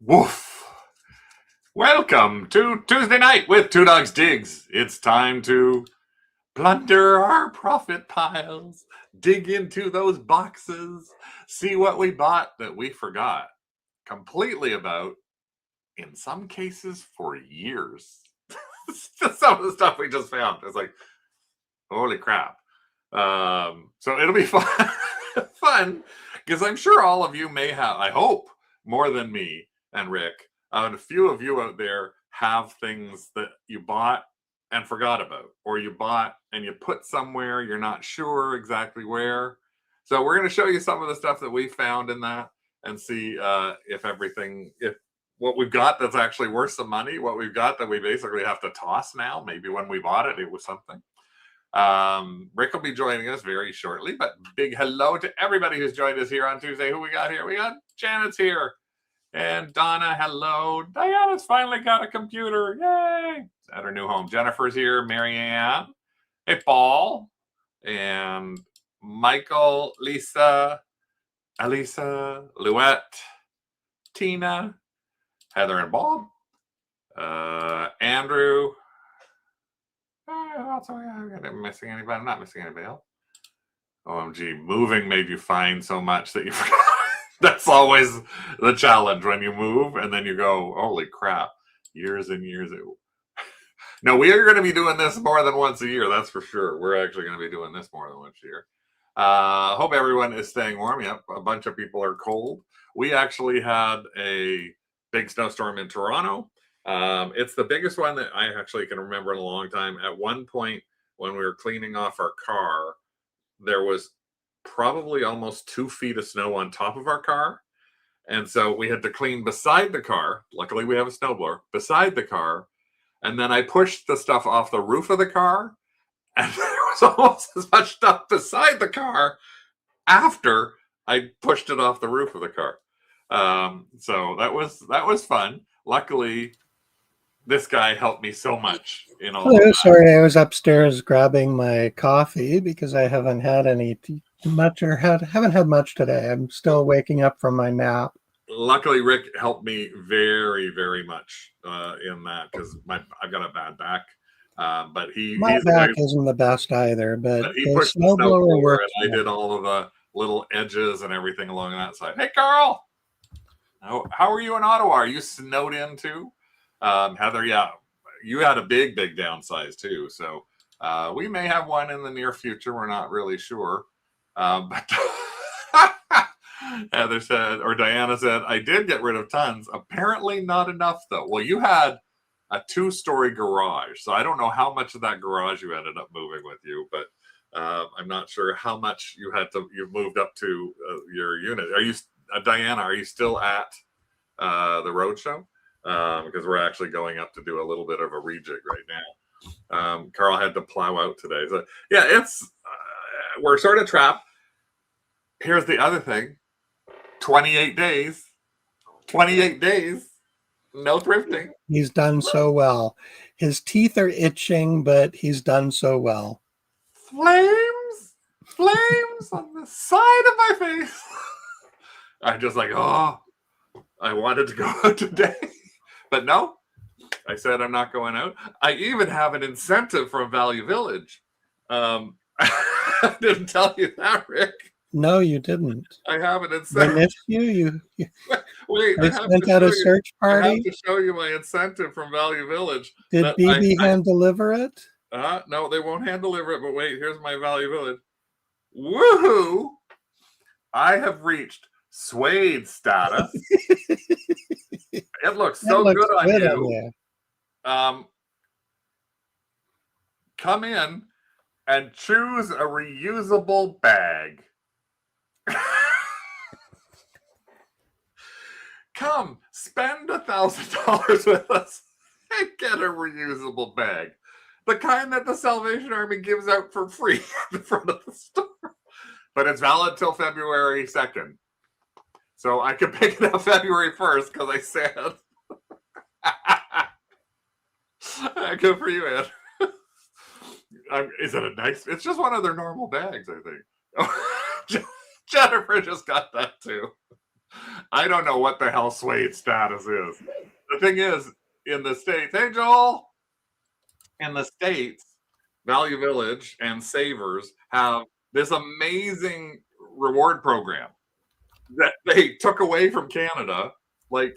Woof. Welcome to Tuesday night with Two Dogs Digs. It's time to plunder our profit piles, dig into those boxes, see what we bought that we forgot completely about, in some cases for years. Some of the stuff we just found. It's like, holy crap. So it'll be fun, because I'm sure all of you may have, I hope, more than me and Rick, and a few of you out there have things that you bought and forgot about, or you bought and you put somewhere you're not sure exactly where. So we're going to show you some of the stuff that we found in that and see if what we've got that's actually worth some money, what we've got that we basically have to toss now. Maybe when we bought it, it was something. Rick will be joining us very shortly, but big hello to everybody who's joined us here on Tuesday. Who we got here? We got Janet's here. And Donna, hello. Diana's finally got a computer. Yay! At her new home. Jennifer's here. Marianne. Hey, Paul. And Michael, Lisa, Elisa, Louette, Tina, Heather and Bob, Andrew. I'm missing anybody. I'm not missing anybody else. OMG, moving made you find so much that you forgot. That's always the challenge when you move and then you go, holy crap, years and years. No, we are going to be doing this more than once a year. That's for sure. We're actually going to be doing this more than once a year. Hope everyone is staying warm. Yep, a bunch of people are cold. We actually had a big snowstorm in Toronto. It's the biggest one that I actually can remember in a long time. At one point, when we were cleaning off our car, there was probably almost 2 feet of snow on top of our car. And so we had to clean beside the car. Luckily, we have a snowblower beside the car. And then I pushed the stuff off the roof of the car. And there was almost as much stuff beside the car after I pushed it off the roof of the car. So that was fun. Luckily, this guy helped me so much in all of that. Sorry, I was upstairs grabbing my coffee because I haven't had haven't had much today. I'm still waking up from my nap. Luckily, Rick helped me very, very much in that because I've got a bad back. But my back isn't the best either. But he pushed the snowblower works. And I did all of the little edges and everything along that side. Hey, Carl, how are you in Ottawa? Are you snowed in too? Heather, yeah, you had a big downsize too. So we may have one in the near future. We're not really sure. But Heather said, or Diana said, I did get rid of tons. Apparently not enough though. Well, you had a 2-story garage. So I don't know how much of that garage you ended up moving with you, but I'm not sure how much you've moved up to your unit. Are you, Diana, are you still at the roadshow? Because we're actually going up to do a little bit of a rejig right now. Carl had to plow out today. So yeah, it's we're sort of trapped. Here's the other thing. 28 days. 28 days. No thrifting. He's done so well. His teeth are itching, but he's done so well. Flames on the side of my face. I'm just like, oh, I wanted to go out today. But no, I said I'm not going out. I even have an incentive from Value Village. I didn't tell you that, Rick. No, you didn't. I have an incentive. I missed you. Wait, I sent out a search party. I have to show you my incentive from Value Village. Did BB hand deliver it? No, they won't hand deliver it. But wait, here's my Value Village. Woohoo! I have reached suede status. It looks so good on you. Come in and choose a reusable bag. Come, spend $1,000 with us and get a reusable bag. The kind that the Salvation Army gives out for free in front of the store. But it's valid till February 2nd. So I could pick it up February 1st because I said. Good for you, Ed. Is it a nice? It's just one of their normal bags, I think. Jennifer just got that too. I don't know what the hell suede status is. The thing is, in the States, hey Joel, in the States, Value Village and Savers have this amazing reward program that they took away from Canada like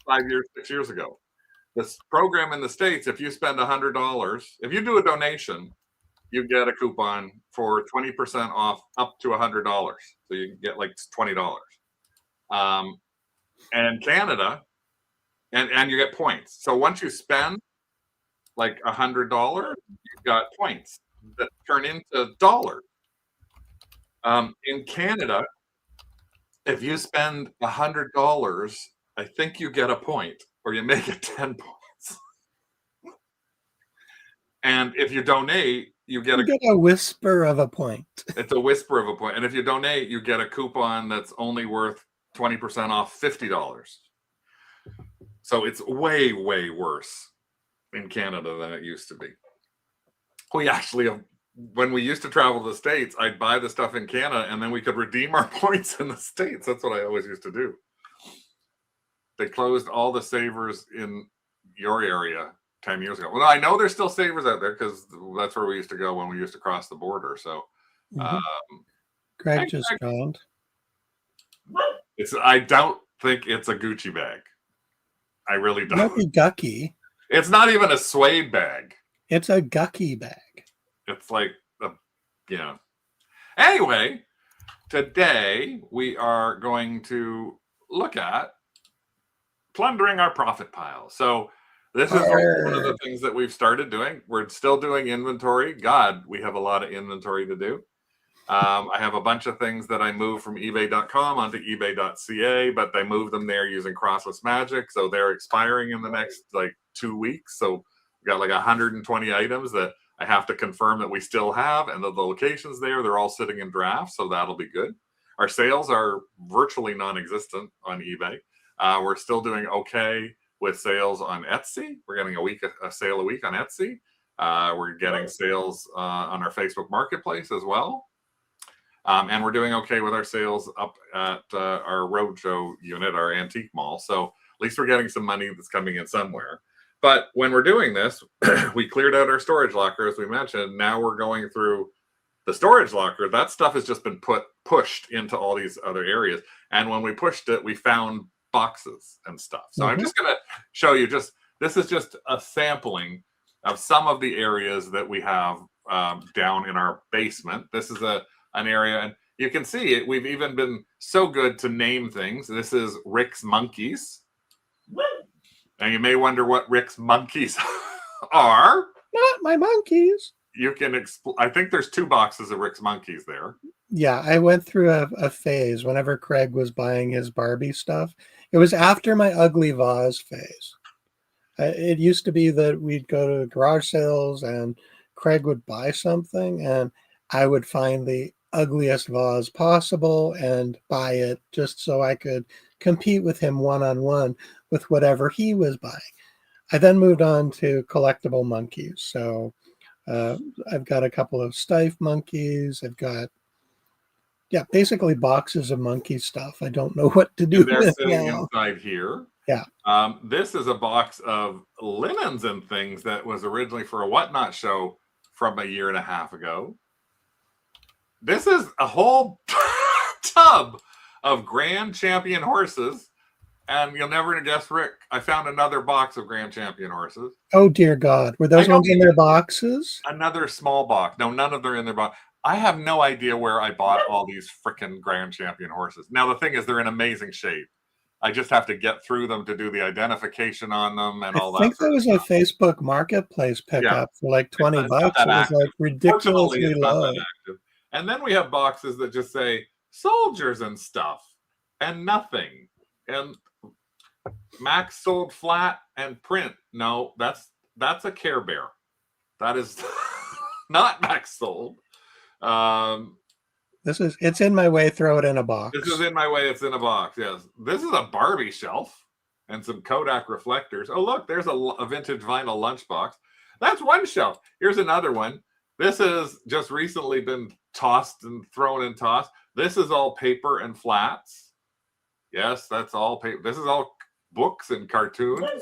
5 years, 6 years ago. This program in the States, if you spend $100, if you do a donation, you get a coupon for 20% off up to $100. So you can get like $20. And Canada, and you get points. So once you spend like $100, you've got points that turn into dollars. In Canada, if you spend $100, I think you get a point, or you make it 10 points. And if you donate, you get a whisper of a point. It's a whisper of a point. And if you donate, you get a coupon that's only worth 20% off $50. So it's way, way worse in Canada than it used to be. We actually, when we used to travel to the States, I'd buy the stuff in Canada and then we could redeem our points in the States. That's what I always used to do. They closed all the Savers in your area 10 years ago. Well, I know there's still Savers out there because that's where we used to go when we used to cross the border. So, Greg just joined. I don't think it's a Gucci bag. I really don't. It might be Gucky. It's not even a suede bag. It's a Gucky bag. It's like, yeah. Anyway, today we are going to look at plundering our profit pile. So this is one of the things that we've started doing. We're still doing inventory. God, we have a lot of inventory to do. I have a bunch of things that I moved from ebay.com onto ebay.ca, but they moved them there using crossless magic. So they're expiring in the next like 2 weeks. So we got like 120 items that I have to confirm that we still have, and the locations there, they're all sitting in drafts. So that'll be good. Our sales are virtually non-existent on eBay. We're still doing okay with sales on Etsy. We're getting a sale a week on Etsy. We're getting sales on our Facebook Marketplace as well. And we're doing okay with our sales up at our roadshow unit, our antique mall. So at least we're getting some money that's coming in somewhere. But when we're doing this, we cleared out our storage locker, as we mentioned. Now we're going through the storage locker. That stuff has just been pushed into all these other areas. And when we pushed it, we found boxes and stuff. So I'm just going to show you this is just a sampling of some of the areas that we have down in our basement. This is an area, and you can see it. We've even been so good to name things. This is Rick's Monkeys. And you may wonder what Rick's Monkeys are. Not my monkeys. You can I think there's 2 boxes of Rick's Monkeys there. Yeah, I went through a phase whenever Craig was buying his Barbie stuff. It was after my ugly vase phase. It used to be that we'd go to garage sales and Craig would buy something and I would find the ugliest vase possible and buy it just so I could compete with him one-on-one with whatever he was buying. I then moved on to collectible monkeys. So I've got a couple of Stife monkeys. I've got, basically boxes of monkey stuff. I don't know what to do. They're sitting inside here. Yeah. This is a box of linens and things that was originally for a Whatnot show from a year and a half ago. This is a whole tub of Grand Champion horses. And you'll never guess, Rick, I found another box of Grand Champion horses. Oh, dear God. Were those ones in their boxes? Another small box. No, none of them are in their box. I have no idea where I bought all these freaking Grand Champion horses. Now, the thing is, they're in amazing shape. I just have to get through them to do the identification on them and all that. I think that was a Facebook Marketplace pickup for like $20. It was like ridiculously low. And then we have boxes that just say soldiers and stuff and nothing. And Max sold flat and print. No, that's a Care Bear. That is not Max sold. It's in my way. Throw it in a box. This is in my way. It's in a box. Yes. This is a Barbie shelf and some Kodak reflectors. Oh, look, there's a vintage vinyl lunchbox. That's one shelf. Here's another one. This has just recently been tossed and thrown and tossed. This is all paper and flats. Yes, that's all paper. This is all books and cartoons.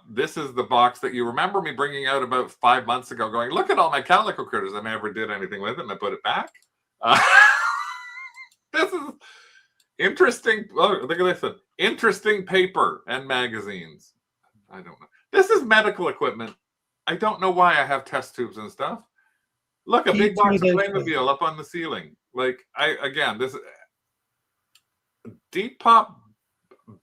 This is the box that you remember me bringing out about 5 months ago, going, look at all my calico critters. I never did anything with it, and I put it back. This is interesting. Oh, look at this one. Interesting paper and magazines. I don't know. This is medical equipment. I don't know why I have test tubes and stuff. Look, a big box of Playmobil up on the ceiling. Like, this Deep Pop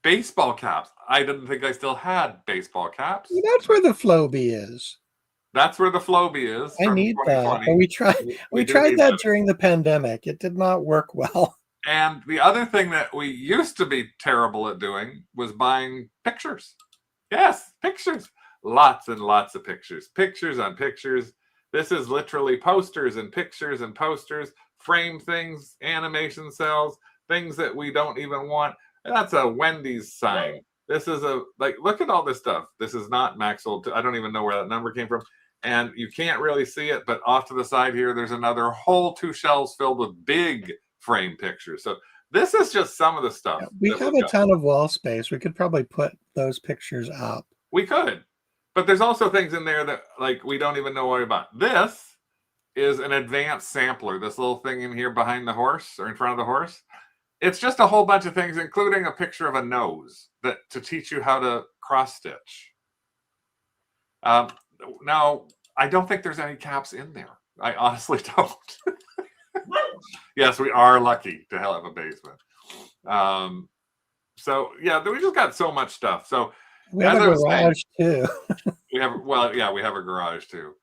baseball caps. I didn't think I still had baseball caps. Well, that's where the Floby is. That's where the Floby is. I need that. But we tried that during the pandemic. It did not work well. And the other thing that we used to be terrible at doing was buying pictures. Yes, pictures. Lots and lots of pictures. Pictures on pictures. This is literally posters and pictures and posters, frame things, animation cells, things that we don't even want. That's a Wendy's sign. This is look at all this stuff. This is not Maxwell. I don't even know where that number came from. And you can't really see it, but off to the side here, there's another whole 2 shelves filled with big frame pictures. So this is just some of the stuff. Yeah, we have a ton of wall space. We could probably put those pictures up. We could. But there's also things in there that we don't even know what about. This is an advanced sampler. This little thing in here behind the horse or in front of the horse. It's just a whole bunch of things, including a picture of a nose to teach you how to cross stitch. Now, I don't think there's any caps in there. I honestly don't. Yes, we are lucky to have a basement. So yeah, we just got so much stuff. So we have a garage too. we have a garage too.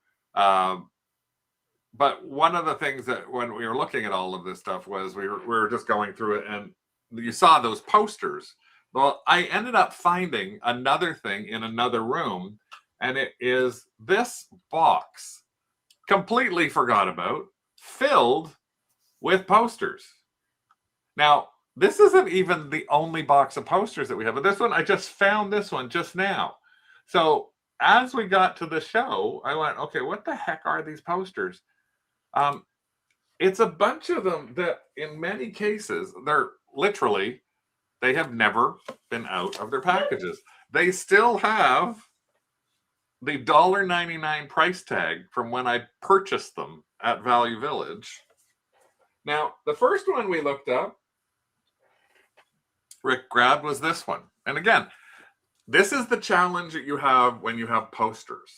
But one of the things that when we were looking at all of this stuff was we were just going through it, and you saw those posters. Well, I ended up finding another thing in another room, and it is this box, completely forgot about, filled with posters. Now, this isn't even the only box of posters that we have, but this one, I just found this one just now. So as we got to the show, I went, okay, what the heck are these posters? It's a bunch of them that in many cases, they have never been out of their packages. They still have the $1.99 price tag from when I purchased them at Value Village. Now, the first one we looked up, Rick grabbed, was this one. And again, this is the challenge that you have when you have posters.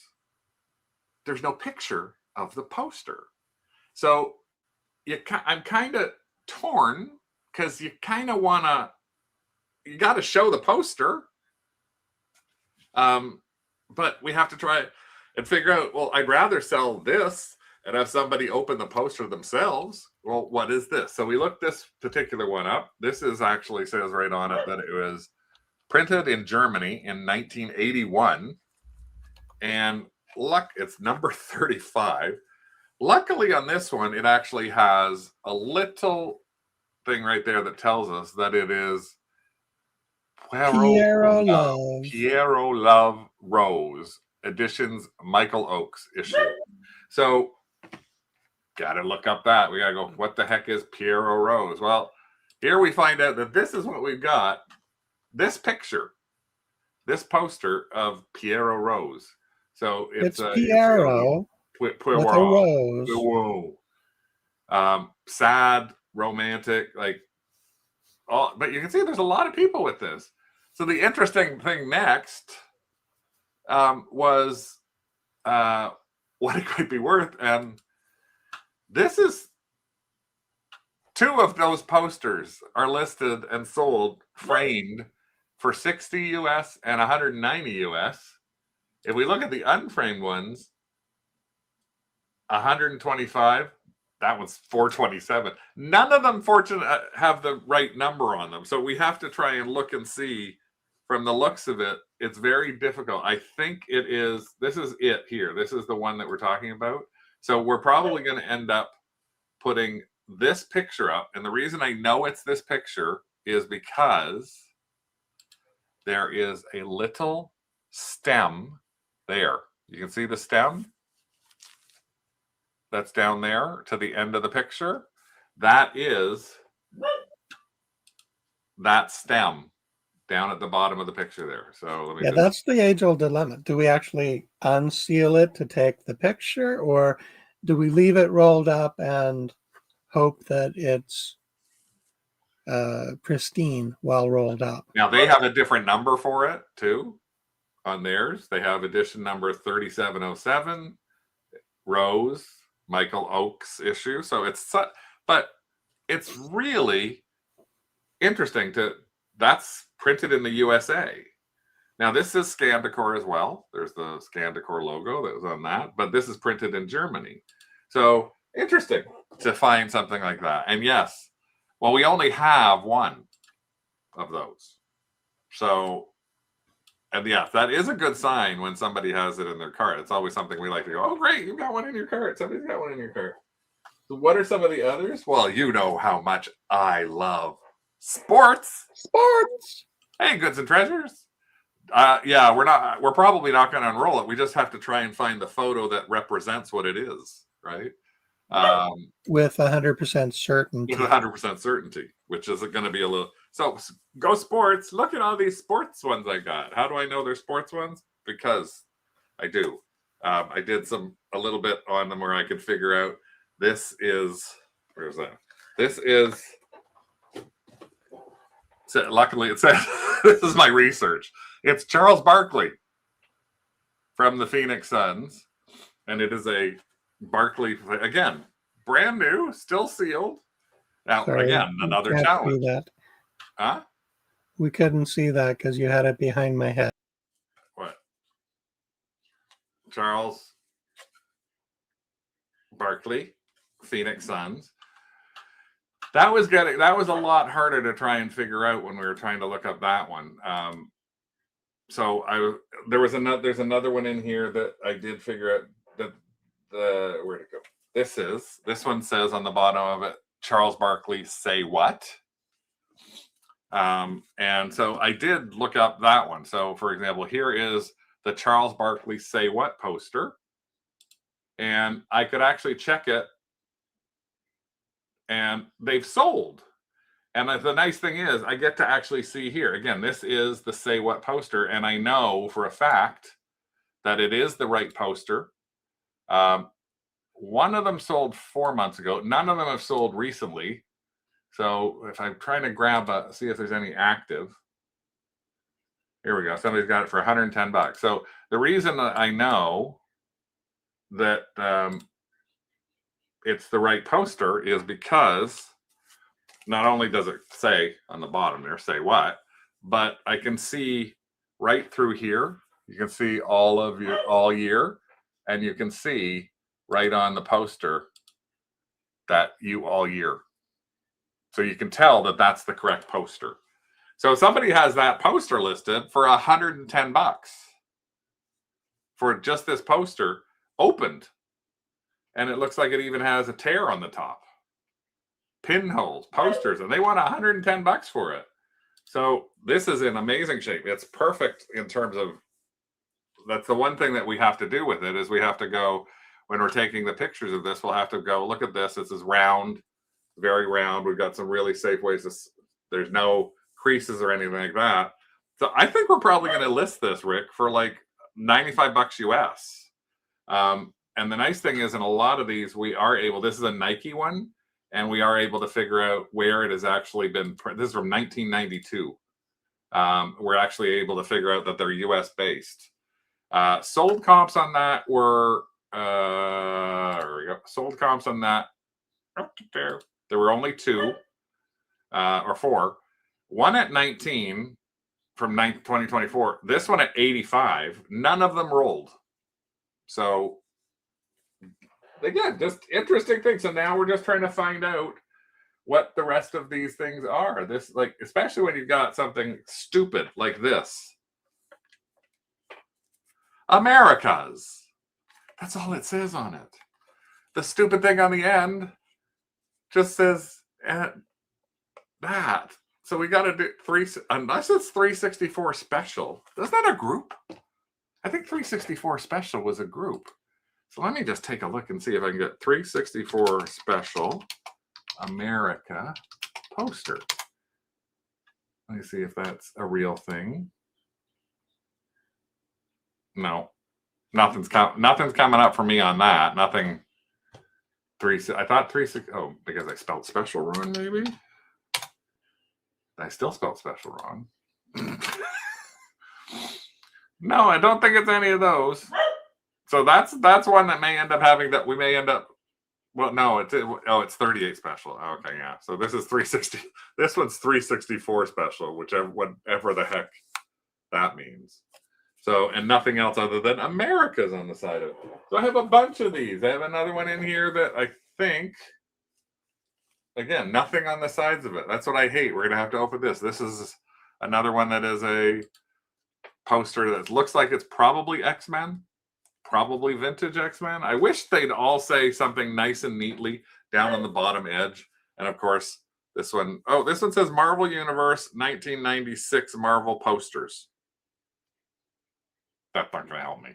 There's no picture of the poster. So I'm kind of torn because you kind of you got to show the poster. But we have to try and figure out, well, I'd rather sell this and have somebody open the poster themselves. Well, what is this? So we looked this particular one up. This is actually says right on it that it was printed in Germany in 1981. And it's number 35. Luckily on this one, it actually has a little thing right there that tells us that it is Pierrot Love Rose Editions Michael Oakes issue. So gotta look up that. We gotta go, what the heck is Pierrot Rose? Well, here we find out that this is what we've got. This picture, this poster of Pierrot Rose. So it's Pierrot with a rose. Sad, romantic, but you can see there's a lot of people with this. So the interesting thing next was what it could be worth. And this is 2 of those posters are listed and sold framed for $60 US and $190 US. If we look at the unframed ones, $125. That one's $427. None of them have the right number on them. So we have to try and look and see from the looks of it. It's very difficult. I think this is it here. This is the one that we're talking about. So we're probably going to end up putting this picture up. And the reason I know it's this picture is because there is a little stem there. You can see the stem that's down there to the end of the picture. That is that stem down at the bottom of the picture there. So let me Yeah, that's the age-old dilemma. Do we actually unseal it to take the picture, or do we leave it rolled up and hope that it's pristine while rolled up? Now they have a different number for it too on theirs. They have edition number 3707, Rose, Michael Oakes issue. So but it's really interesting that's printed in the USA. Now this is Scandicor as well. There's the Scandicor logo that was on that, but this is printed in Germany. So interesting to find something like that. And yes, well, we only have one of those. So, and yeah, that is a good sign when somebody has it in their cart. It's always something we like to go, oh, great, you've got one in your cart. Somebody's got one in your cart. So what are some of the others? Well, you know how much I love sports. Sports. Hey, goods and treasures. Yeah, we're probably not going to unroll it. We just have to try and find the photo that represents what it is, right? With 100% certainty. With 100% certainty, which is going to be a little. So go sports. Look at all these sports ones I got. How do I know they're sports ones? Because I do. I did a little bit on them where I could figure out this is, where's that? This is, so luckily it says, this is my research. It's Charles Barkley from the Phoenix Suns. And it is a Barkley, again, brand new, still sealed. Now, Sorry, again, another challenge. Huh? We couldn't see that because you had it behind my head. What? Charles Barkley, Phoenix Suns. That was a lot harder to try and figure out when we were trying to look up that one. There's another one in here that I did figure out that where'd it go? This one says on the bottom of it, Charles Barkley say what? And so I did look up that one. So for example, here is the Charles Barkley say what poster. And I could actually check it and they've sold. And the nice thing is I get to actually see here. Again, this is the say what poster. And I know for a fact that it is the right poster. One of them sold 4 months ago. None of them have sold recently. So if I'm trying to grab see if there's any active. Here we go. Somebody's got it for 110 bucks. So the reason that I know that it's the right poster is because not only does it say on the bottom there, say what, but I can see right through here. You can see all year, and you can see right on the poster that you all year. So you can tell that that's the correct poster. So if somebody has that poster listed for 110 bucks for just this poster opened, and it looks like it even has a tear on the top, pinholes, posters, and they want 110 bucks for it. So this is in amazing shape. It's perfect in terms of, that's the one thing that we have to do with it is we have to go, when we're taking the pictures of this, we'll have to go, look at this. This is round, very round. We've got some really safe ways to, there's no creases or anything like that. So I think we're probably going to list this, Rick, for like 95 bucks US. And the nice thing is in a lot of these, we are able, this is a Nike one, and we are able to figure out where it has actually been. This is from 1992. We're actually able to figure out that they're US based. Sold comps on that were, there we go. Sold comps on that, there were only 2 or 4. One at 19 from 2024. This one at 85. None of them rolled. So again, just interesting things. So now we're just trying to find out what the rest of these things are. This, like, especially when you've got something stupid like this. Americas. That's all it says on it. The stupid thing on the end just says that. So we got to do unless it's 364 special. Is that a group? I think 364 special was a group. So let me just take a look and see if I can get 364 special America poster. Let me see if that's a real thing. No, nothing's coming up for me on that. Nothing. I thought 360. Oh, because I spelled special wrong, maybe. I still spelled special wrong. No, I don't think it's any of those. So that's one that may end up having that we may end up. Well, no, it's 38 special. Okay, yeah. So this is 360. This one's 364 special, whatever the heck that means. So, and nothing else other than America's on the side of it. So I have a bunch of these. I have another one in here that I think, again, nothing on the sides of it. That's what I hate. We're going to have to open this. This is another one that is a poster that looks like it's probably X-Men, probably vintage X-Men. I wish they'd all say something nice and neatly down on the bottom edge. And of course, this one says Marvel Universe 1996 Marvel posters. That's not going to help me.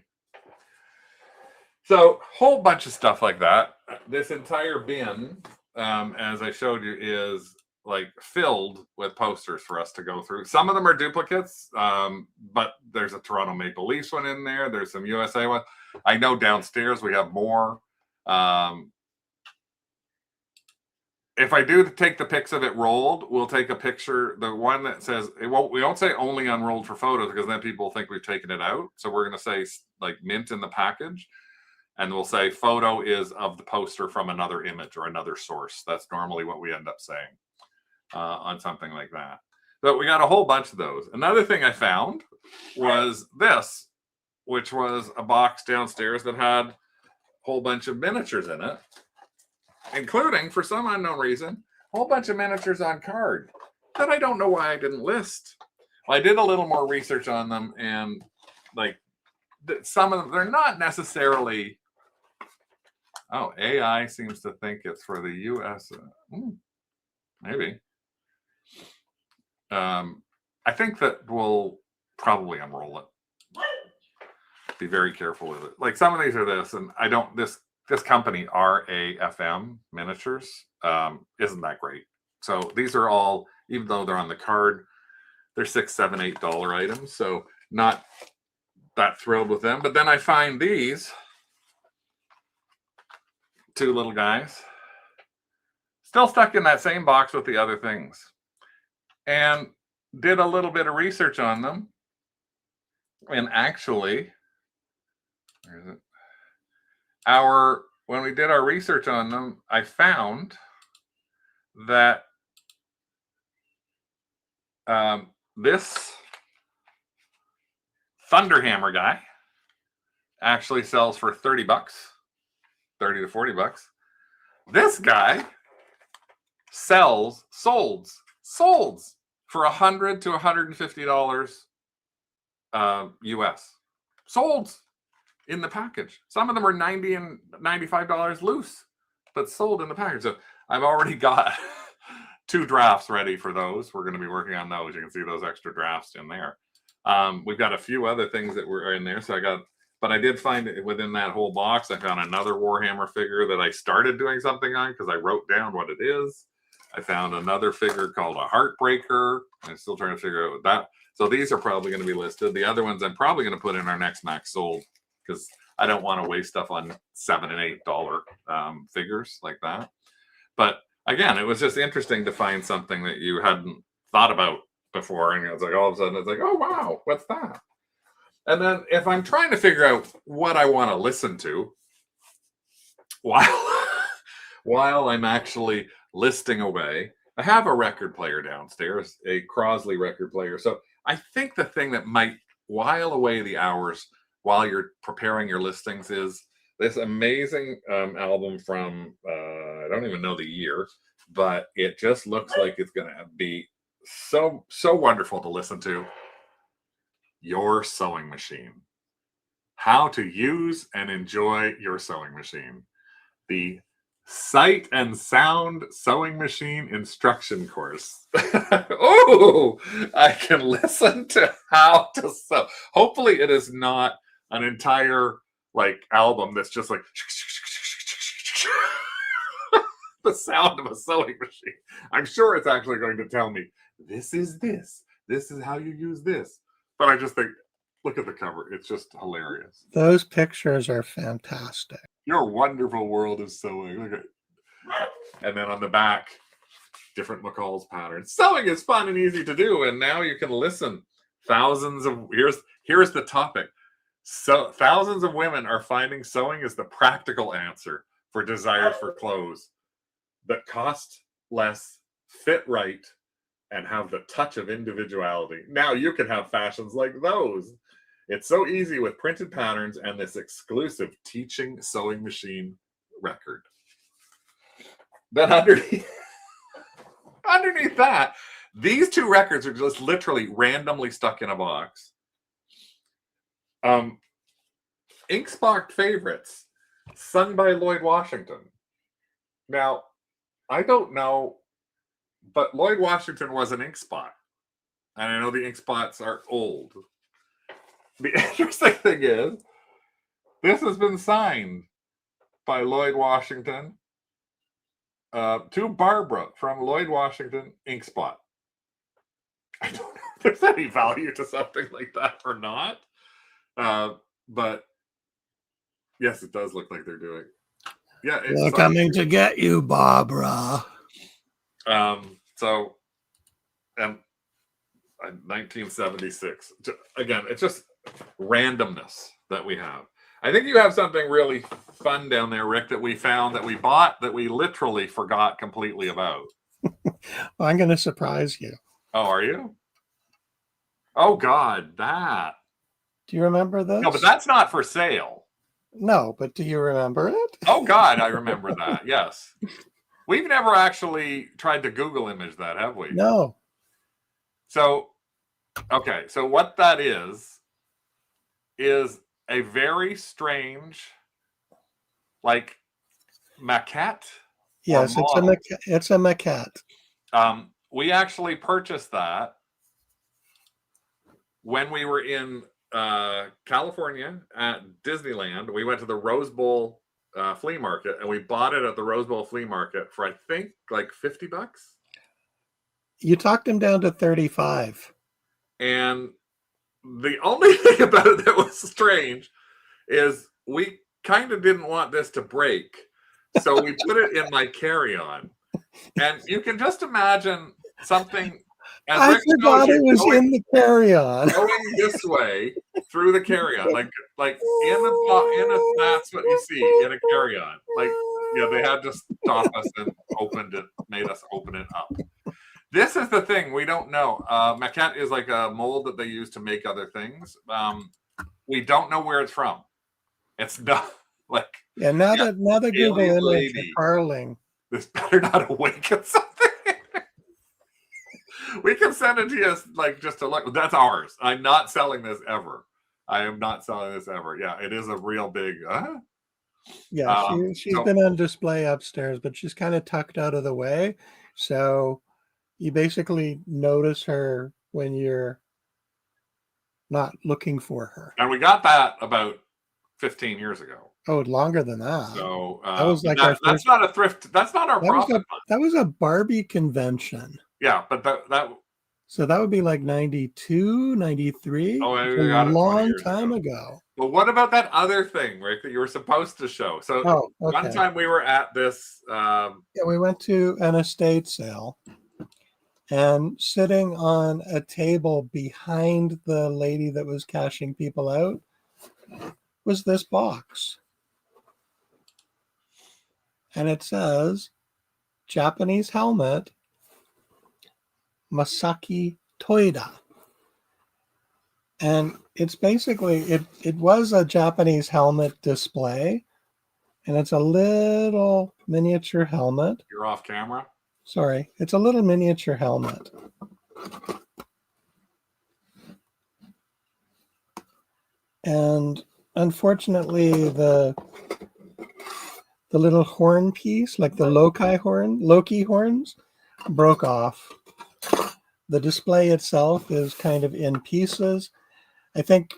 So, whole bunch of stuff like that. This entire bin, as I showed you, is like filled with posters for us to go through. Some of them are duplicates, but there's a Toronto Maple Leafs one in there. There's some USA one. I know downstairs we have more. If I do take the pics of it rolled, we'll take a picture. The one that says we won't say only unrolled for photos because then people think we've taken it out. So we're going to say like mint in the package, and we'll say photo is of the poster from another image or another source. That's normally what we end up saying on something like that. But we got a whole bunch of those. Another thing I found was this, which was a box downstairs that had a whole bunch of miniatures in it, including, for some unknown reason, a whole bunch of miniatures on card that I don't know why I didn't list. Well, I did a little more research on them, and like some of them, they're not necessarily. Oh, AI seems to think it's for the US. Maybe. I think that we'll probably unroll it. Be very careful with it. Like some of these are this, and I don't. This company RAFM Miniatures isn't that great. So these are all, even though they're on the card, they're $6, $7, $8 items. So not that thrilled with them. But then I find these two little guys still stuck in that same box with the other things, and did a little bit of research on them. And actually, where is it? When we did our research on them, I found that this Thunderhammer guy actually sells for $30, 30 to $40. This guy sold for $100 to $150 US. Sold in the package. Some of them are $90 and $95 loose, but sold in the package. So I've already got 2 drafts ready for those. We're going to be working on those. You can see those extra drafts in there. We've got a few other things that were in there. But I did find it within that whole box. I found another Warhammer figure that I started doing something on because I wrote down what it is. I found another figure called a Heartbreaker. I'm still trying to figure out what that. So these are probably going to be listed. The other ones I'm probably going to put in our next Max Sold because I don't want to waste stuff on $7 and $8 figures like that. But again, it was just interesting to find something that you hadn't thought about before, and it's like all of a sudden it's like, oh wow, what's that? And then if I'm trying to figure out what I want to listen to while I'm actually listing away, I have a record player downstairs, a Crosley record player. So I think the thing that might while away the hours while you're preparing your listings is this amazing album from, I don't even know the year, but it just looks like it's going to be so wonderful to listen to. Your Sewing Machine. How to use and enjoy your sewing machine. The Sight and Sound Sewing Machine Instruction Course. Oh, I can listen to how to sew. Hopefully it is not an entire album that's just like the sound of a sewing machine. I'm sure it's actually going to tell me this is this. This is how you use this. But I just think, look at the cover. It's just hilarious. Those pictures are fantastic. Your wonderful world of sewing. Look at, and then on the back, different McCall's patterns. Sewing is fun and easy to do, and now you can listen. Here's the topic. So thousands of women are finding sewing is the practical answer for desires for clothes that cost less, fit right, and have the touch of individuality. Now you can have fashions like those. It's so easy with printed patterns and this exclusive teaching sewing machine record. Then underneath that, these two records are just literally randomly stuck in a box. Inkspot favorites, sung by Lloyd Washington. Now, I don't know, but Lloyd Washington was an Inkspot. And I know the Inkspots are old. The interesting thing is, this has been signed by Lloyd Washington to Barbara from Lloyd Washington Inkspot. I don't know if there's any value to something like that or not. But yes, it does look like they're doing. Yeah, We're coming to get you, Barbara. So, and 1976. Again, it's just randomness that we have. I think you have something really fun down there, Rick, that we found, that we bought, that we literally forgot completely about. Well, I'm going to surprise you. Oh, are you? Oh, God, that. Do you remember this? No, but that's not for sale. No, but do you remember it? Oh, God, I remember that. Yes. We've never actually tried to Google image that, have we? No. So, okay. So what that is a very strange, like, maquette. Yes, it's a maquette. We actually purchased that when we were in California at Disneyland. We went to the Rose Bowl flea market, and we bought it at the Rose Bowl flea market for, I think, like $50. You talked him down to 35. And the only thing about it that was strange is we kind of didn't want this to break. So we put it in my carry-on. And you can just imagine something. I forgot it was in the carry-on. Going this way through the carry-on, like that's what you see in a carry-on. Like, yeah, they had to stop us and made us open it up. This is the thing we don't know. Maquette is like a mold that they use to make other things. We don't know where it's from. It's not like now that Google image are Carling. This better not awaken something. We can send it to you, like, just to look. That's ours. I'm not selling this ever. I am not selling this ever. Yeah, it is a real big. Yeah, she's been on display upstairs, but she's kind of tucked out of the way, so you basically notice her when you're not looking for her. And we got that about 15 years ago. Oh, longer than that. So that was like that's not a thrift. That's not our profit. That was a Barbie convention. Yeah, but that. So that would be like 92, 93. Oh, a long time ago. But what about that other thing, Rick, that you were supposed to show? So one time we were at this. Yeah, we went to an estate sale. And sitting on a table behind the lady that was cashing people out was this box. And it says, Japanese helmet, Masaki Toida. And it's basically, it was a Japanese helmet display. And it's a little miniature helmet. You're off camera? Sorry, it's a little miniature helmet. And unfortunately, the little horn piece, like the Loki horns, broke off. The display itself is kind of in pieces. I think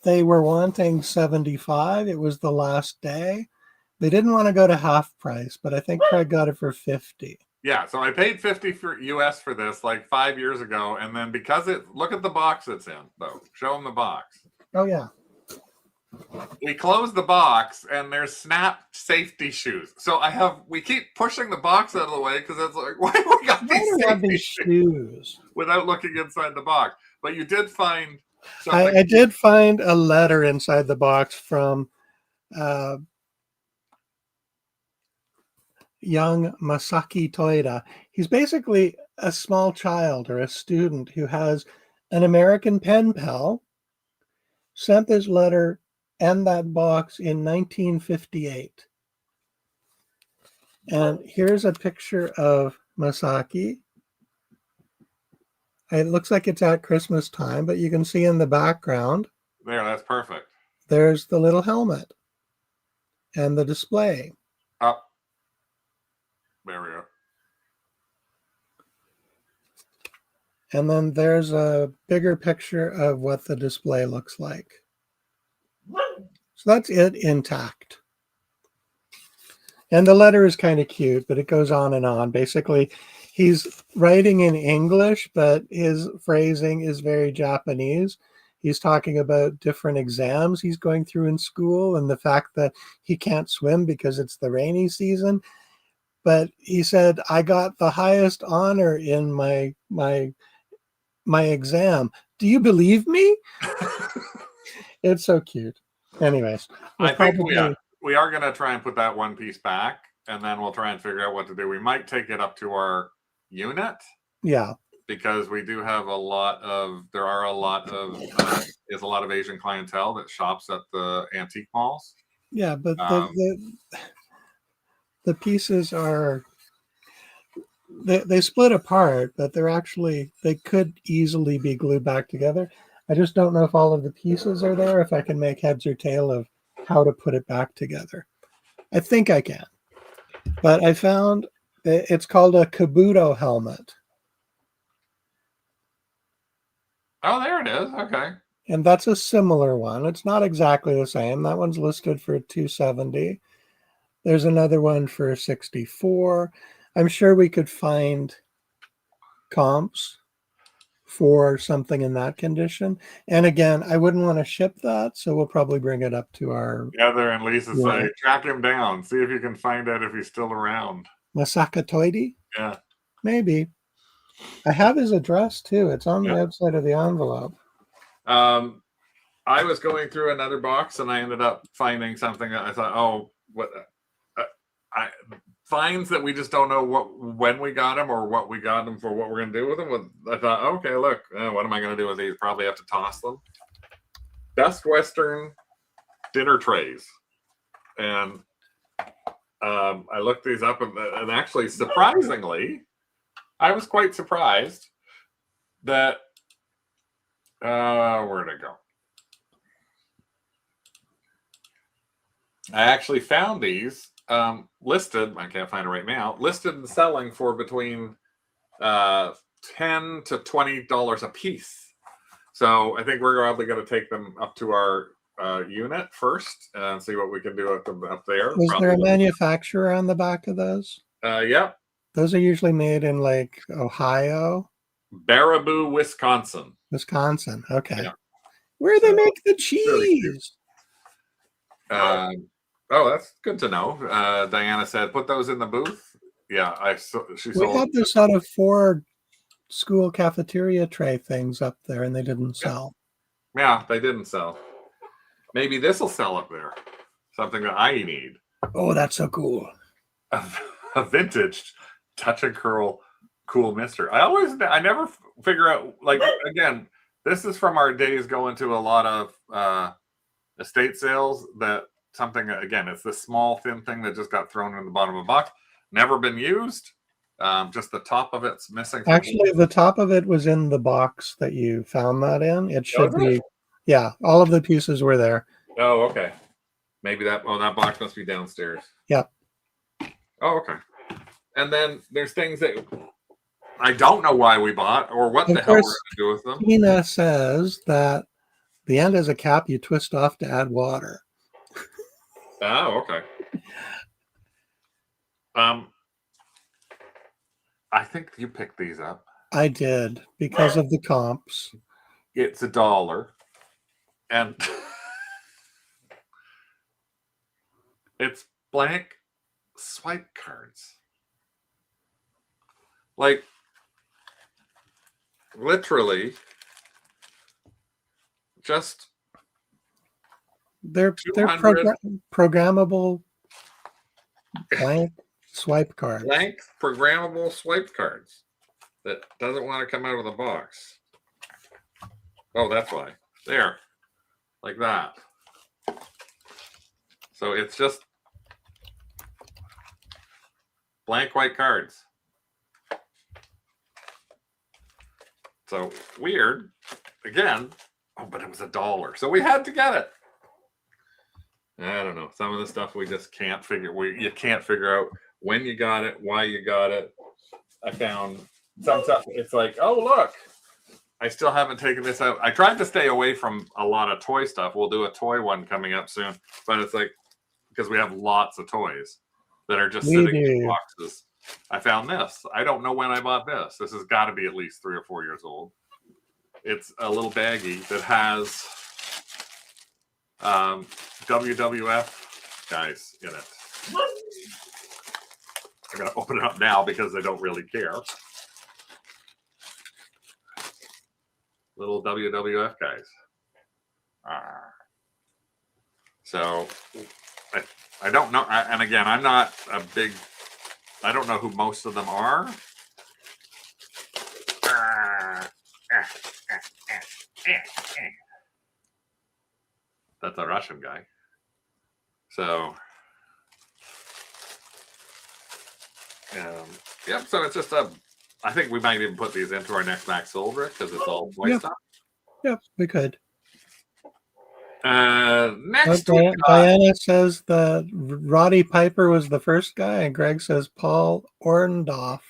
they were wanting $75. It was the last day. They didn't want to go to half price, but I think Craig got it for $50. Yeah, so I paid 50 for US for this like 5 years ago, and then because look at the box it's in though. Show them the box. Oh yeah. We close the box and there's snap safety shoes. So we keep pushing the box out of the way because it's like, why have we got Why these do we have safety these shoes? without looking inside the box? But you did find something. I did find a letter inside the box from young Masaki Toida. He's basically a small child or a student who has an American pen pal, sent this letter and that box in 1958. And here's a picture of Masaki. It looks like it's at Christmas time, but you can see in the background, There, that's perfect. there's the little helmet and the display. Up. There we go. And then there's a bigger picture of what the display looks like. So that's it intact. And the letter is kind of cute, but it goes on and on. Basically, he's writing in English, but his phrasing is very Japanese. He's talking about different exams he's going through in school and the fact that he can't swim because it's the rainy season. But he said, I got the highest honor in my exam. Do you believe me? It's so cute. Anyways, I think we are going to try and put that one piece back, and then we'll try and figure out what to do. We might take it up to our unit. Yeah. Because we do have a lot of Asian clientele that shops at the antique malls. Yeah, but the pieces are they split apart, but they could easily be glued back together. I just don't know if all of the pieces are there, if I can make heads or tail of how to put it back together. I think I can. But I found that it's called a Kabuto helmet. Oh, there it is. Okay. And that's a similar one. It's not exactly the same. That one's listed for $270. There's another one for $64. I'm sure we could find comps for something in that condition. And again, I wouldn't want to ship that, so we'll probably bring it up to our Heather and Lisa say, track him down. See if you can find out if he's still around. Masaka Toidi? Yeah. Maybe. I have his address too. It's on the outside of the envelope. I was going through another box and I ended up finding something that I thought, oh, what finds that we just don't know when we got them or what we got them for, what we're going to do with them. I thought, okay, look, what am I going to do with these? Probably have to toss them. Best Western dinner trays. And I looked these up and actually, surprisingly, I was quite surprised that, where'd it go? I actually found these listed. I can't find it right now. Listed and selling for between $10 to $20 a piece. So I think we're probably going to take them up to our unit first and see what we can do up there. Is there a manufacturer on the back of those? Yep. Those are usually made in like Ohio. Baraboo, Wisconsin. Wisconsin. Okay. Yeah. Where they make the cheese. Oh, that's good to know. Diana said, "Put those in the booth." Yeah, We had this out of 4 school cafeteria tray things up there, and they didn't sell. Yeah, they didn't sell. Maybe this will sell up there. Something that I need. Oh, that's so cool. A vintage touch and curl cool mister. I never figure out, like, again, this is from our days going to a lot of estate sales that something, again, it's this small thin thing that just got thrown in the bottom of a box, never been used. Just the top of it's missing. Actually, the top of it was in the box that you found that in. It should be. Yeah, all of the pieces were there. Oh, okay. Maybe that box must be downstairs. Yep. Oh, okay. And then there's things that I don't know why we bought or what the hell we're going to do with them. Tina says that the end has a cap you twist off to add water. Oh, okay. I think you picked these up. I did because of the comps. It's $1, and it's blank swipe cards. Like, literally, just They're 200 programmable blank swipe cards. blank programmable swipe cards that doesn't want to come out of the box. Oh, that's why. There. Like that. So it's just blank white cards. So weird. Again. Oh, but it was $1. So we had to get it. I don't know. Some of the stuff we just can't figure. You can't figure out when you got it, why you got it. I found some stuff. It's like, oh, look. I still haven't taken this out. I tried to stay away from a lot of toy stuff. We'll do a toy one coming up soon. But it's like, because we have lots of toys that are just sitting in boxes. I found this. I don't know when I bought this. This has got to be at least 3 or 4 years old. It's a little baggie that has WWF guys in it. I'm going to open it up now because I don't really care. Little WWF guys. So I don't know. And again, I'm not a big, I don't know who most of them are. That's a Russian guy. So, yep. So it's just I think we might even put these into our next Max Silver because it's all toy stuff. Yep, we could. Next, Diana says that Roddy Piper was the first guy, and Greg says Paul Orndorff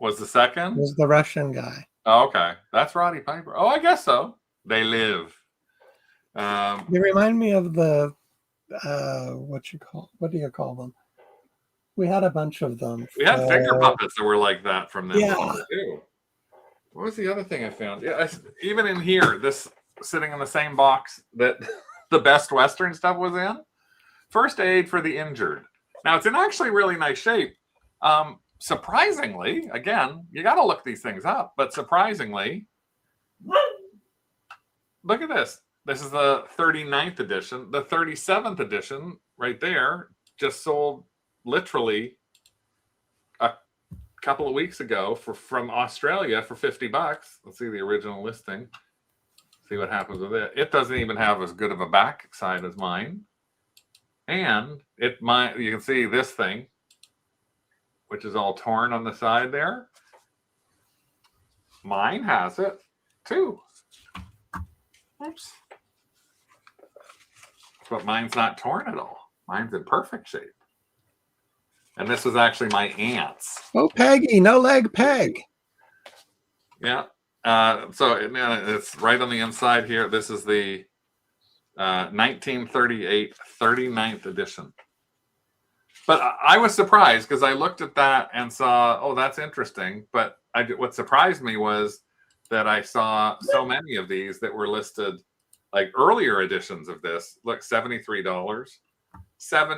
was the second. Was the Russian guy. Oh, okay, that's Roddy Piper. Oh, I guess so. They live. They remind me of the what do you call them? We had a bunch of them. We had finger puppets that were like that from them. Yeah. Too. What was the other thing I found? Yeah, even in here, this sitting in the same box that the Best Western stuff was in. First aid for the injured. Now it's in actually really nice shape. Surprisingly, again, you got to look these things up. But surprisingly, look at this. This is the 39th edition. The 37th edition, right there, just sold literally a couple of weeks ago from Australia for $50. Let's see the original listing. See what happens with it. It doesn't even have as good of a back side as mine. And you can see this thing, which is all torn on the side there. Mine has it too. Oops. But mine's not torn at all. Mine's in perfect shape. And this was actually my aunt's. Oh, Peggy, no leg Peg. Yeah. So it's right on the inside here. This is the 1938 39th edition. But I was surprised because I looked at that and saw, oh, that's interesting. But what surprised me was that I saw so many of these that were listed, like earlier editions of this. Look, $73, $7,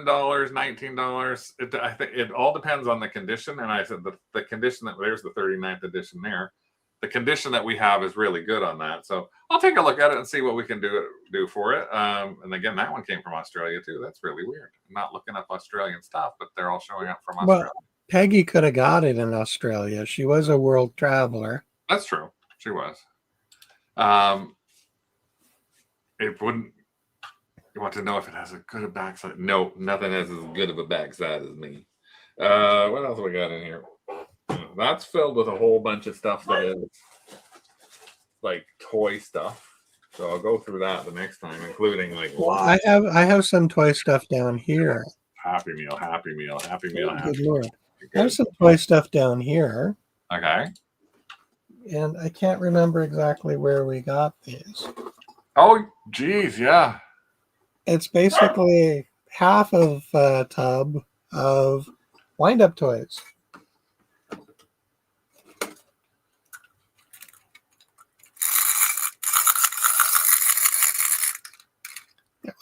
$19. I think it all depends on the condition. And I said the condition there's the 39th edition there. The condition that we have is really good on that. So I'll take a look at it and see what we can do for it. And again, that one came from Australia too. That's really weird. I'm not looking up Australian stuff, but they're all showing up from Australia. Well, Peggy could have got it in Australia. She was a world traveler. That's true. She was. It wouldn't. You want to know if it has a good backside? No, nothing has as good of a backside as me. What else we got in here? That's filled with a whole bunch of stuff that is like toy stuff. So I'll go through that the next time, including like. Well, I have some toy stuff down here. Happy Meal, Happy Meal, Happy Meal. Good Lord. I have some toy stuff down here. Okay. And I can't remember exactly where we got these. Oh, geez, yeah. It's basically half of a tub of wind-up toys.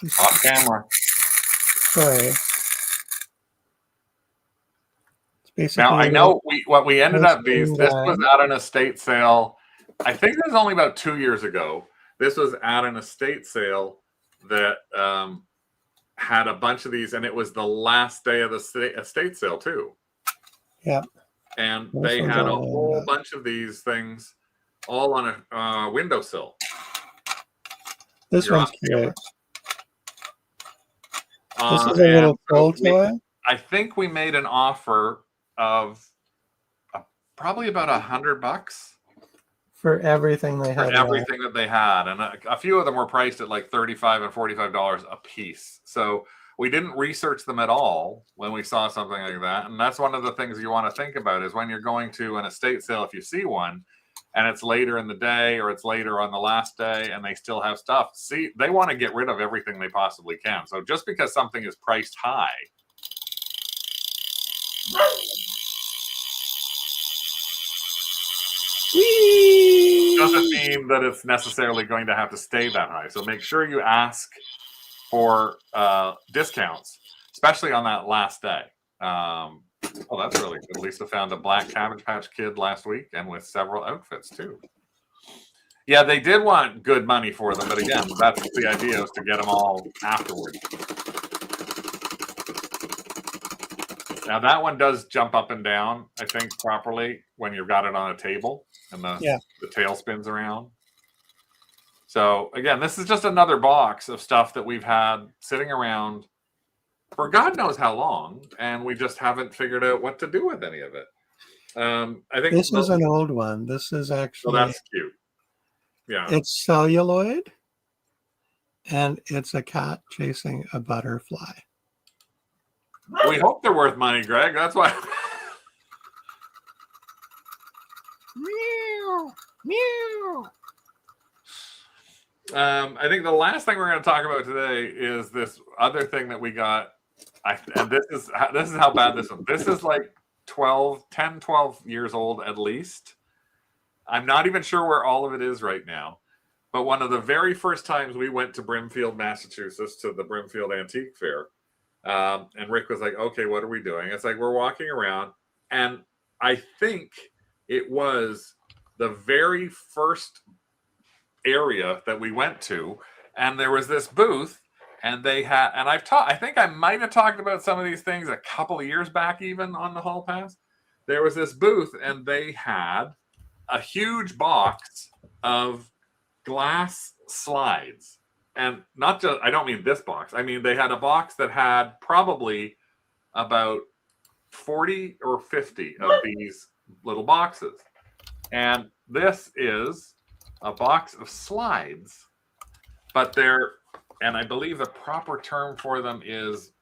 one. Off camera. Sorry. It's basically Now I know what we ended up these. This was guy. at an estate sale. I think this was only about 2 years ago. This was at an estate sale that had a bunch of these, and it was the last day of the estate sale too. Yeah. And This they one's had a all whole lined up. bunch of these things all on a windowsill. This You're one's on cute. camera. This is a little troll toy. I think we made an offer of probably about $100 For everything they had. for everything that they had, and a few of them were priced at like $35 and $45 a piece. So we didn't research them at all when we saw something like that. And that's one of the things you want to think about is when you're going to an estate sale, if you see one and it's later in the day or it's later on the last day and they still have stuff, see, they want to get rid of everything they possibly can. So just because something is priced high doesn't mean that it's necessarily going to have to stay that high. So make sure you ask for discounts, especially on that last day. Oh, that's really good. Lisa found a black Cabbage Patch Kid last week and with several outfits too. Yeah, they did want good money for them, but again, that's the idea, is to get them all afterwards. Now that one does jump up and down, I think, properly when you've got it on a table and the tail spins around. So again, this is just another box of stuff that we've had sitting around for God knows how long, and we just haven't figured out what to do with any of it. I think this is an old one. This is actually. Oh, that's cute. Yeah, it's celluloid, and it's a cat chasing a butterfly. We hope they're worth money, Greg. That's why. Meow, meow. I think the last thing we're going to talk about today is this other thing that we got. And this is how bad this one. This is like 10, 12 years old at least. I'm not even sure where all of it is right now. But one of the very first times we went to Brimfield, Massachusetts, to the Brimfield Antique Fair, and Rick was like, okay, what are we doing? It's like we're walking around, and I think it was the very first area that we went to, and there was this booth, and they had, and I think I might have talked about some of these things a couple of years back, even on the Hall Pass. There was this booth, and they had a huge box of glass slides. And not just, I don't mean this box. I mean, they had a box that had probably about 40 or 50 of these little boxes. And this is a box of slides, but they're, and I believe the proper term for them is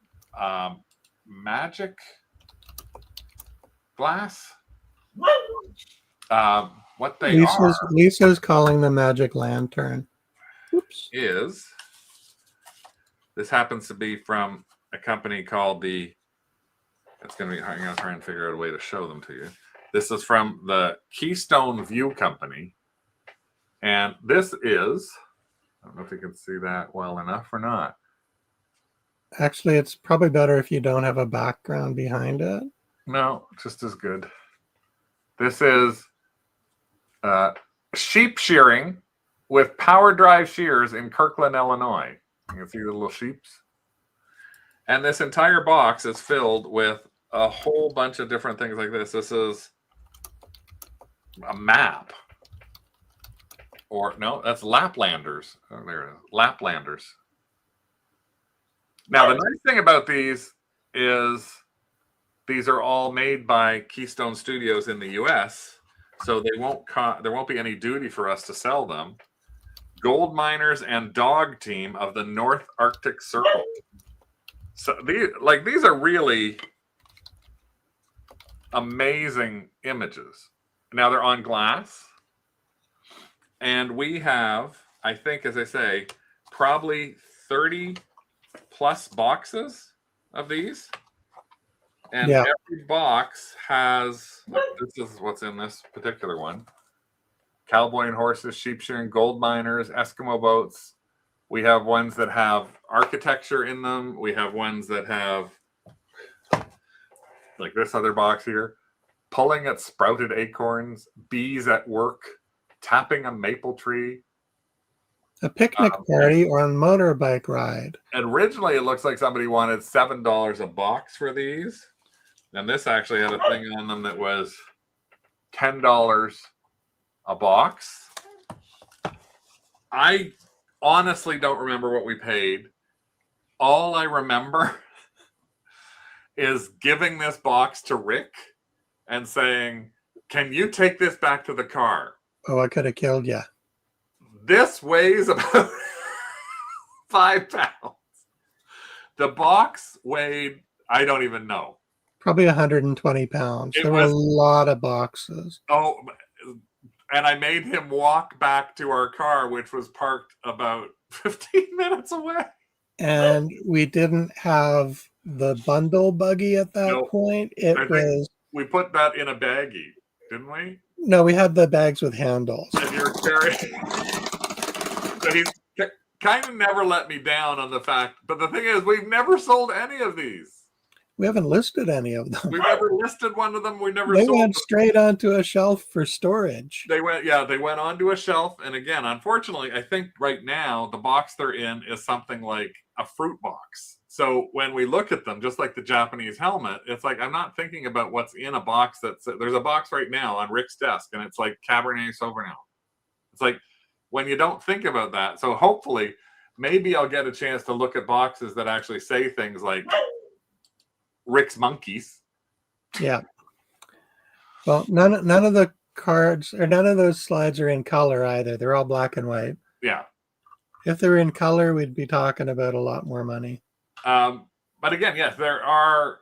magic glass. What they are. Lisa's calling the magic lantern. Oops. This happens to be from a company called it's going to be, I'm going to try and figure out a way to show them to you. This is from the Keystone View Company. And this is, I don't know if you can see that well enough or not. Actually, it's probably better if you don't have a background behind it. No, just as good. This is sheep shearing with power drive shears in Kirkland, Illinois. You can see the little sheeps. And this entire box is filled with a whole bunch of different things like this. This is a map. Or no, that's Laplanders. Oh, there it is. Laplanders. Now, the nice thing about these is these are all made by Keystone Studios in the U.S., so they there won't be any duty for us to sell them. Gold miners and dog team of the North Arctic Circle. So these are really amazing images. Now they're on glass, and we have, I think, as I say, probably 30 plus boxes of these. And every box has, this is what's in this particular one: cowboy and horses, sheep shearing, gold miners, Eskimo boats, We have ones that have architecture in them. We have ones that have, like this other box here, pulling at sprouted acorns, bees at work, tapping a maple tree. A picnic party or a motorbike ride. And originally, it looks like somebody wanted $7 a box for these. And this actually had a thing on them that was $10 a box. I honestly don't remember what we paid. All I remember is giving this box to Rick and saying, "Can you take this back to the car?" Oh, I could have killed you. This weighs about 5 pounds. The box weighed, I don't even know. Probably 120 pounds. There were a lot of boxes. Oh, and I made him walk back to our car, which was parked about 15 minutes away. And we didn't have the bundle buggy at that point. We put that in a baggie, didn't we? No, we had the bags with handles. And you're carrying. So he's kind of never let me down on the fact. But the thing is, we've never sold any of these. We haven't listed any of them. We never listed one of them. We never. They sold went them. Straight onto a shelf for storage. They went onto a shelf. And again, unfortunately, I think right now the box they're in is something like a fruit box. So when we look at them, just like the Japanese helmet, it's like I'm not thinking about what's in a box. There's a box right now on Rick's desk, and it's like Cabernet Sauvignon. It's like when you don't think about that. So hopefully, maybe I'll get a chance to look at boxes that actually say things like Rick's Monkeys. Yeah. Well, none of the cards or none of those slides are in color either. They're all black and white. Yeah. If they're in color, we'd be talking about a lot more money. But again, yes, there are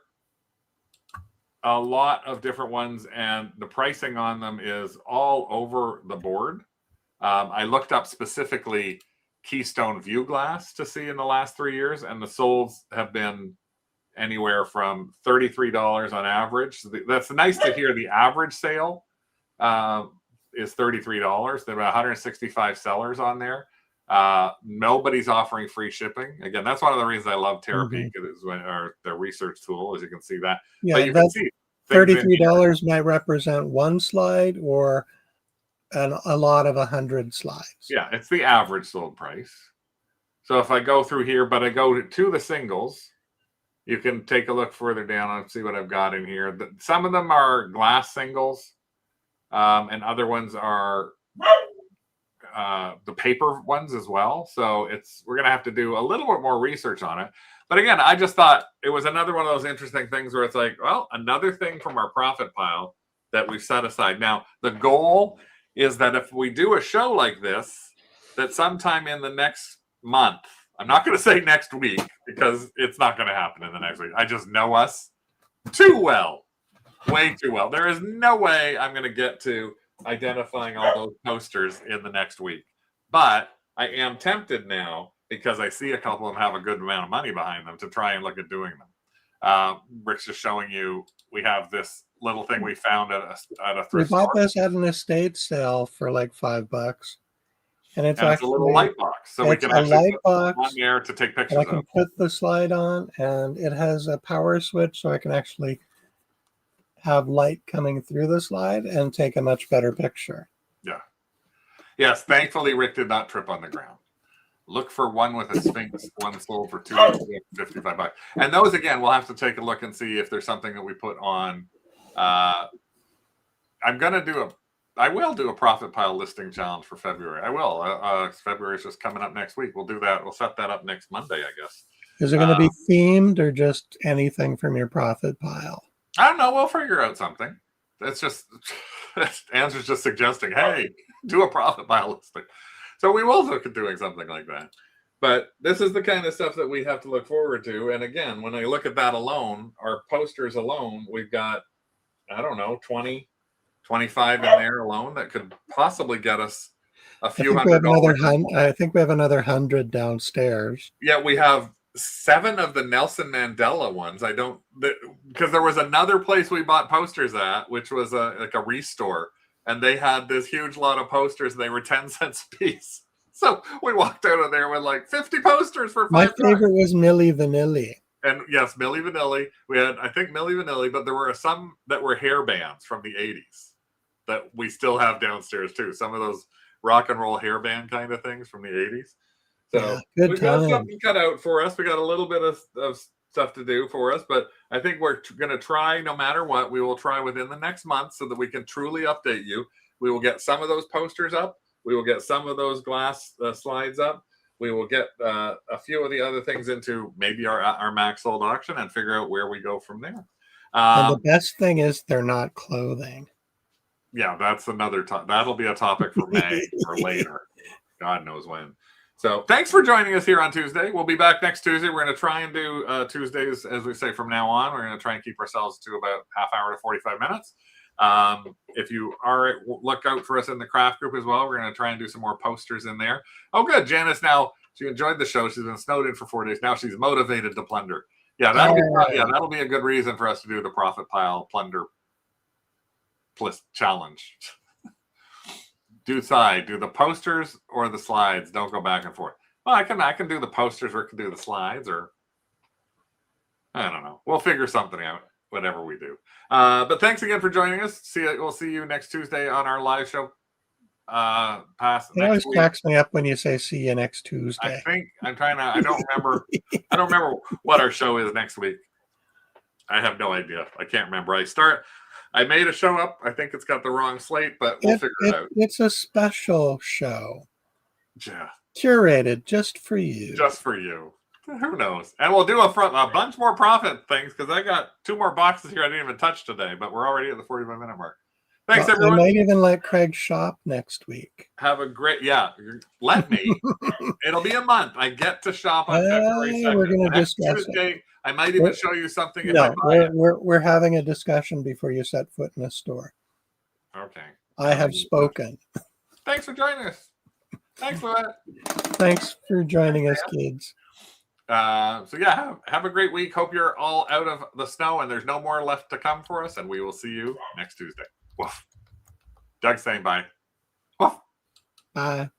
a lot of different ones, and the pricing on them is all over the board. I looked up specifically Keystone View Glass to see in the last 3 years, and the solds have been anywhere from $33 on average. That's nice to hear. The average sale is $33. There are 165 sellers on there. Nobody's offering free shipping. Again, that's one of the reasons I love Terapeak, or their research tool, as you can see that. Yeah, but you can see $33 might represent one slide or a lot of 100 slides. Yeah, it's the average sold price. So if I go through here, but I go to the singles, you can take a look further down and see what I've got in here. Some of them are glass singles, and other ones are the paper ones as well. So we're going to have to do a little bit more research on it. But again, I just thought it was another one of those interesting things where it's like, well, another thing from our profit pile that we've set aside. Now, the goal is that if we do a show like this, that sometime in the next month, I'm not going to say next week because it's not going to happen in the next week. I just know us too well, way too well. There is no way I'm going to get to identifying all those posters in the next week. But I am tempted now because I see a couple of them have a good amount of money behind them to try and look at doing them. Rick's just showing you, we have this little thing we found at a thrift store. We bought this at an estate sale for like $5. And it's a little light box, so we can actually put on there to take pictures. I can put the slide on, and it has a power switch, so I can actually have light coming through the slide and take a much better picture. Yeah. Yes. Thankfully, Rick did not trip on the ground. Look for one with a Sphinx. One sold for $255. And those, again, we'll have to take a look and see if there's something that we put on. I will do a profit pile listing challenge for February. I will. February is just coming up next week. We'll do that. We'll set that up next Monday, I guess. Is it going to be themed or just anything from your profit pile? I don't know. We'll figure out something. It's just Answer's just suggesting, hey, do a profit pile listing. So we will look at doing something like that. But this is the kind of stuff that we have to look forward to. And again, when I look at that alone, our posters alone, we've got, I don't know, 20, 25 in there alone that could possibly get us a few $100. I think we have another 100 downstairs. Yeah, we have 7 of the Nelson Mandela ones. Because there was another place we bought posters at, which was like a restore, and they had this huge lot of posters. And they were 10 cents a piece. So we walked out of there with like 50 posters for $5. My favorite was Milli Vanilli. And yes, Milli Vanilli. We had, I think, Milli Vanilli, but there were some that were hair bands from the 80s that we still have downstairs too. Some of those rock and roll hair band kind of things from the 80s. So Yeah, good we've got time. something cut out for us. We got a little bit of stuff to do for us, but I think we're going to try, no matter what, we will try within the next month so that we can truly update you. We will get some of those posters up. We will get some of those glass slides up. We will get a few of the other things into maybe our max sold auction and figure out where we go from there. And the best thing is they're not clothing. Yeah, that's another that'll be a topic for May or later. God knows when. So thanks for joining us here on Tuesday. We'll be back next Tuesday. We're going to try and do Tuesdays, as we say, from now on. We're going to try and keep ourselves to about half hour to 45 minutes. If you are, look out for us in the craft group as well. We're going to try and do some more posters in there. Oh, good. Janice now, she enjoyed the show. She's been snowed in for 4 days. Now she's motivated to plunder. Yeah, that'll be a good reason for us to do the profit pile plunder challenge. Do the posters or the slides. Don't go back and forth. Well, I can do the posters or I can do the slides, or I don't know. We'll figure something out, whatever we do. But thanks again for joining us. We'll see you next Tuesday on our live show. It always cracks me up when you say "see you next Tuesday." I don't remember what our show is next week. I have no idea. I can't remember. I made a show up. I think it's got the wrong slate, but we'll figure it out. It's a special show. Yeah. Curated just for you. Just for you. Who knows? And we'll do a bunch more profit things because I got 2 more boxes here I didn't even touch today, but we're already at the 45-minute mark. Thanks, everyone. I might even let Craig shop next week. Have a great, let me. It'll be a month. I get to shop on February 2nd. We're going to discuss Tuesday, I might even show you something. We're having a discussion before you set foot in a store. Okay. I have spoken. Thanks for joining us. Thanks for that. Thanks for joining us, kids. Have a great week. Hope you're all out of the snow and there's no more left to come for us. And we will see you next Tuesday. Woof. Doug's saying bye. Woof. Bye.